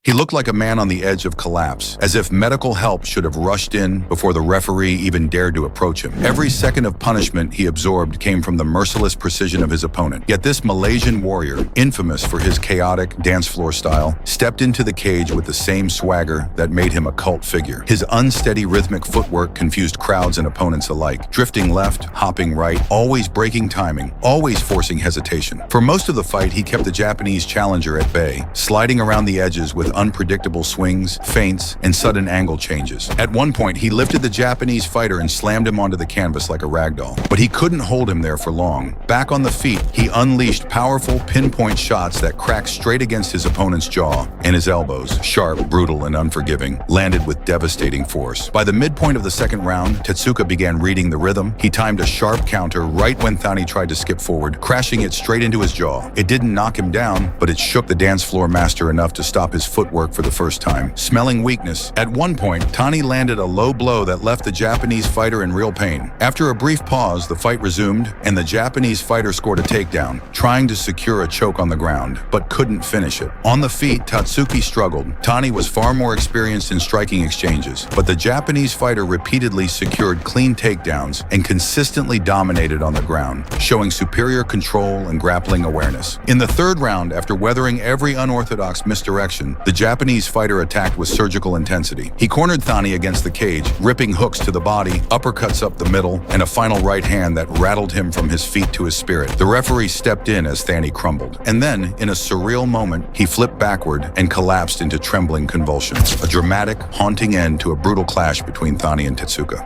He looked like a man on the edge of collapse, as if medical help should have rushed in before the referee even dared to approach him. Every second of punishment he absorbed came from the merciless precision of his opponent. Yet this Malaysian warrior, infamous for his chaotic dance floor style, stepped into the cage with the same swagger that made him a cult figure. His unsteady rhythmic footwork confused crowds and opponents alike, drifting left, hopping right, always breaking timing, always forcing hesitation. For most of the fight, he kept the Japanese challenger at bay, sliding around the edges with unpredictable swings, feints, and sudden angle changes. At one point, he lifted the Japanese fighter and slammed him onto the canvas like a ragdoll. But he couldn't hold him there for long. Back on the feet, he unleashed powerful pinpoint shots that cracked straight against his opponent's jaw, and his elbows, sharp, brutal, and unforgiving, landed with devastating force. By the midpoint of the second round, Tetsuka began reading the rhythm. He timed a sharp counter right when Thani tried to skip forward, crashing it straight into his jaw. It didn't knock him down, but it shook the dance floor master enough to stop his footwork for the first time. Smelling weakness, at one point, Thani landed a low blow that left the Japanese fighter in real pain. After a brief pause, the fight resumed, and the Japanese fighter scored a takedown, trying to secure a choke on the ground, but couldn't finish it. On the feet, Tatsuki struggled. Thani was far more experienced in striking exchanges, but the Japanese fighter repeatedly secured clean takedowns and consistently dominated on the ground, showing superior control and grappling awareness. In the third round, after weathering every unorthodox misdirection, the Japanese fighter attacked with surgical intensity. He cornered Thani against the cage, ripping hooks to the body, uppercuts up the middle, and a final right hand that rattled him from his feet to his spirit. The referee stepped in as Thani crumbled. And then, in a surreal moment, he flipped backward and collapsed into trembling convulsions. A dramatic, haunting end to a brutal clash between Thani and Tetsuka.